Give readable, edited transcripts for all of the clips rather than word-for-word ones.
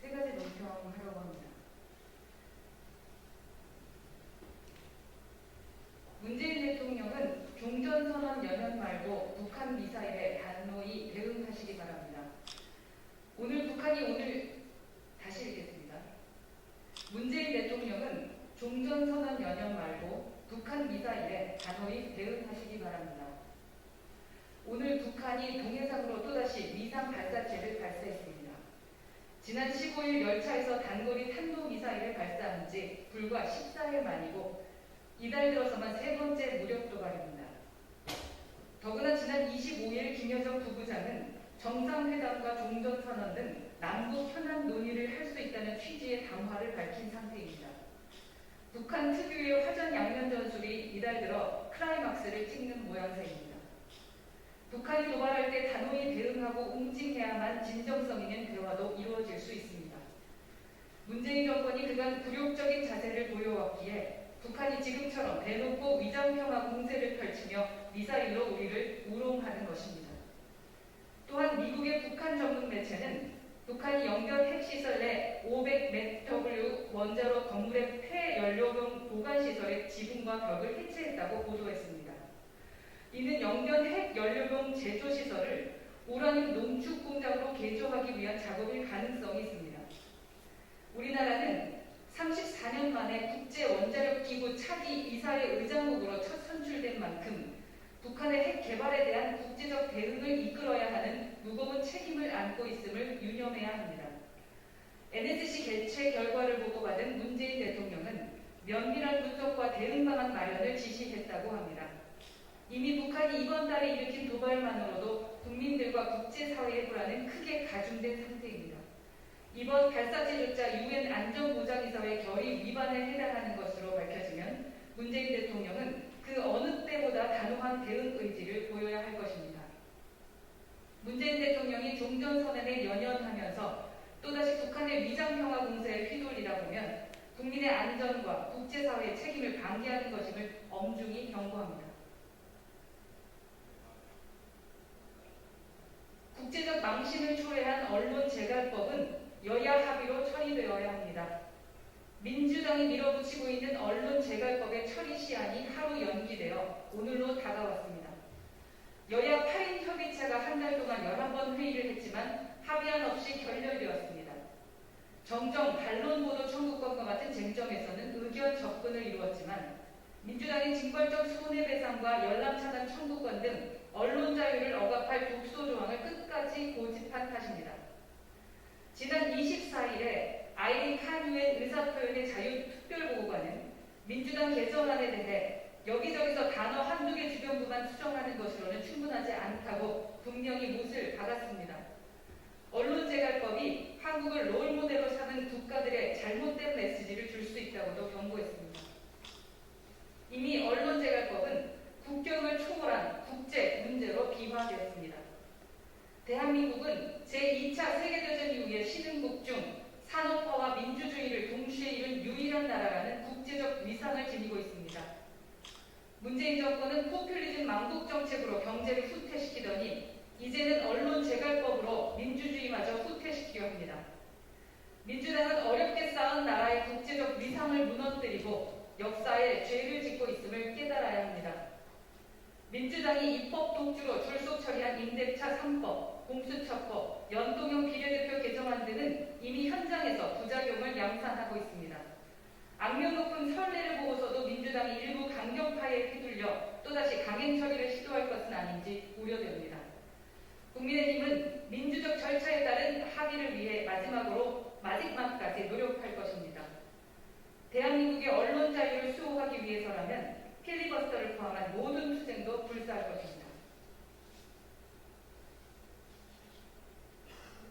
세 가지 논평하려고 합니다. 문재인 대통령은 종전선언 연연 말고 북한 미사일에 단호히 대응하시기 바랍니다. 다시 읽겠습니다. 문재인 대통령은 종전선언 연연 말고 북한 미사일에 단호히 대응하시기 바랍니다. 오늘 북한이 동해상으로 또다시 미상 발사체를 발사했습니다. 지난 15일 열차에서 단거리 탄도미사일을 발사한 지 불과 14일 만이고 이달 들어서만 세 번째 무력 도발입니다. 더구나 지난 25일 김여정 부부장은 정상회담과 종전선언 등 남북 현안 논의를 할 수 있다는 취지의 담화를 밝힌 상태입니다. 북한 특유의 화전양면 전술이 이달 들어 클라이막스를 찍는 모양새입니다. 북한이 도발할 때 단호히 대응하고 응징해야만 진정성 있는 대화도 이루어질 수 있습니다. 문재인 정권이 그간 굴욕적인 자세를 보여왔기에 북한이 지금처럼 대놓고 위장평화 공세를 펼치며 미사일로 우리를 우롱하는 것입니다. 또한 미국의 북한 전문 매체는 북한이 영변 핵시설 내 500MW 원자로 건물의 폐연료병 보관시설의 지붕과 벽을 해체했다고 보도했습니다. 이는 영변 핵연료병 제조시설을 우라늄 농축 공장으로 개조하기 위한 작업일 가능성이 있습니다. 우리나라는 34년 만에 국제원자력기구 차기 이사의 의장국으로 첫 선출된 만큼 북한의 핵 개발에 대한 국제적 대응을 이끌어야 하는 무거운 책임을 안고 있음을 유념해야 합니다. NSC 개최 결과를 보고받은 문재인 대통령은 면밀한 분석과 대응 방안 마련을 지시했다고 합니다. 이미 북한이 이번 달에 일으킨 도발만으로도 국민들과 국제사회의 불안은 크게 가중된 상태입니다. 이번 발사체조차 UN 안전보장이사회 결의 위반에 해당하는 것으로 밝혀지면 문재인 대통령은 그 어느 때보다 단호한 대응 의지를 보여야 할 것입니다. 문재인 대통령이 종전선언에 연연하면서 또다시 북한의 위장평화 공세에 휘둘리다 보면 국민의 안전과 국제사회의 책임을 방기하는 것임을 엄중히 경고합니다. 국제적 망신을 초래한 언론재갈법은 여야 합의로 처리되어야 합니다. 민주당이 밀어붙이고 있는 언론재갈법의 처리 시한이 하루 연기되어 오늘로 다가왔습니다. 여야 8인 협의체가 한 달 동안 11번 회의를 했지만 합의안 없이 결렬되었습니다. 정정, 반론보도 청구권과 같은 쟁점에서는 의견 접근을 이루었지만 민주당이 징벌적 손해배상과 열람차단 청구권 등 언론 자유를 억압할 독소 조항을 끝까지 고집한 탓입니다. 지난 24일에 아이린 카뉴의 의사표현의 자유 특별보고관은 민주당 개정안에 대해 여기저기서 단어 한두 개 주변부만 수정하는 것으로는 충분하지 않다고 분명히 못을 박았습니다. 언론재갈법이 한국을 롤모델로 삼은 국가들의 잘못된 메시지를 줄 수 있다고도 경고했습니다. 이미 언론재갈법은 국경을 초월한 국제 문제로 비화되었습니다. 대한민국은 제2차 세계대전 이후에 신흥국 중 산업화와 민주주의를 동시에 이룬 유일한 나라라는 국제적 위상을 지니고 있습니다. 문재인 정권은 포퓰리즘 망국 정책으로 경제를 후퇴시키더니 이제는 언론재갈법으로 민주주의마저 후퇴시키려 합니다. 민주당은 어렵게 쌓은 나라의 국제적 위상을 무너뜨리고 역사에 죄를 짓고 있음을 깨달아야 합니다. 민주당이 입법 독주로 졸속 처리한 임대차 3법, 공수처법, 연동형 비례대표 개정안 등은 이미 현장에서 부작용을 양산하고 있습니다. 악명 높은 선례를 보고서도 민주당이 일부 강경파에 휘둘려 또다시 강행 처리를 시도할 것은 아닌지 우려됩니다. 국민의힘은 민주적 절차에 따른 합의를 위해 마지막까지 노력할 것입니다. 대한민국의 언론 자유를 수호하기 위해서라면 필리버스터를 포함한 모든 투쟁도 불사할 것입니다.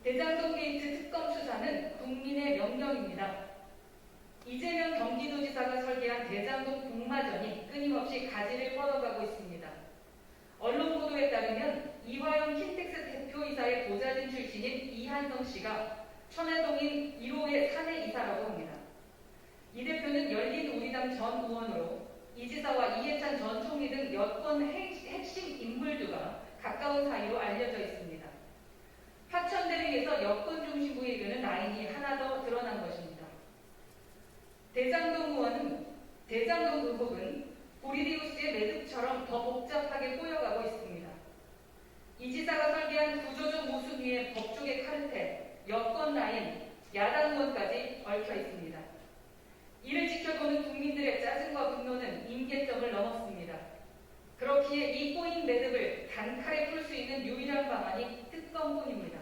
대장동 게이트 특검 수사는 국민의 명령입니다. 이재명 경기도지사가 설계한 대장동 복마전이 끊임없이 가지를 뻗어가고 있습니다. 언론 보도에 따르면 이화영 킨텍스 대표이사의 보좌진 출신인 이한성 씨가 천화동인 1호의 사내 이사라고 합니다. 이 대표는 열린우리당 전 의원으로 이 지사와 이해찬 전 총리 등 여권 핵심 인물들과 가까운 사이로 알려져 있습니다. 화천대유에서 여권 중심부에 이르는 라인이 하나 더 대장동 의혹은 보리디우스의 매듭처럼 더 복잡하게 꼬여가고 있습니다. 이 지사가 설계한 구조적 모순 위에 법조계 카르텔, 여권 라인, 야당권까지 얽혀 있습니다. 이를 지켜보는 국민들의 짜증과 분노는 임계점을 넘었습니다. 그렇기에 이 꼬인 매듭을 단칼에 풀 수 있는 유일한 방안이 특검뿐입니다.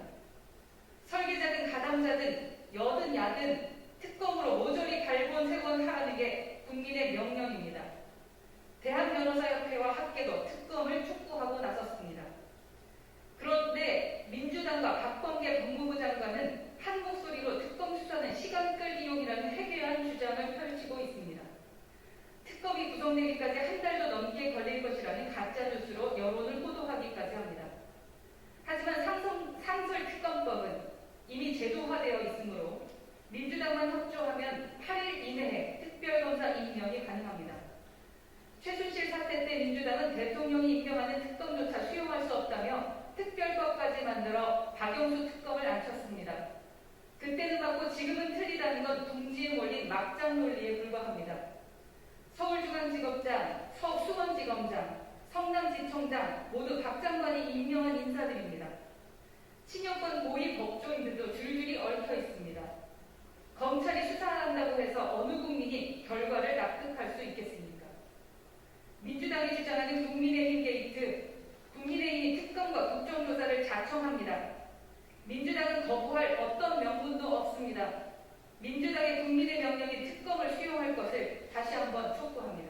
설계자든 가담자든 여든 야든 특검으로 모조리 갈고 세곤 하라는 게 국민의 명령입니다. 대한변호사협회와 학계도 특검을 촉구하고 나섰습니다. 그런데 민주당과 박범계 법무부 장관은 한 목소리로 특검 수사는 시간 끌기용이라는 해괴한 주장을 펼치고 있습니다. 특검이 구성되기까지 한 달도 넘게 걸릴 것이라는 가짜뉴스로 여론을 호도하기까지 합니다. 하지만 상설특검법은 이미 제도화되어 있으므로 민주당만 협조하면 8일 이내에 특별검사 임명이 가능합니다. 최순실 사태 때 민주당은 대통령이 임명하는 특검조차 수용할 수 없다며 특별법까지 만들어 박영수 특검을 앉혔습니다. 그때는 맞고 지금은 틀리다는 건 둥지에 몰린 막장 논리에 불과합니다. 서울중앙지검장, 수원지검장, 성남지청장 모두 박 장관이 임명한 인사들입니다. 친여권 고위 법조인들도 줄줄이 얽혀 있습니다. 검찰이 수사한다고 해서 어느 국민이 결과를 납득할 수 있겠습니까? 민주당이 주장하는 국민의힘 게이트, 국민의힘이 특검과 국정조사를 자청합니다. 민주당은 거부할 어떤 명분도 없습니다. 민주당의 국민의 명령이 특검을 수용할 것을 다시 한번 촉구합니다.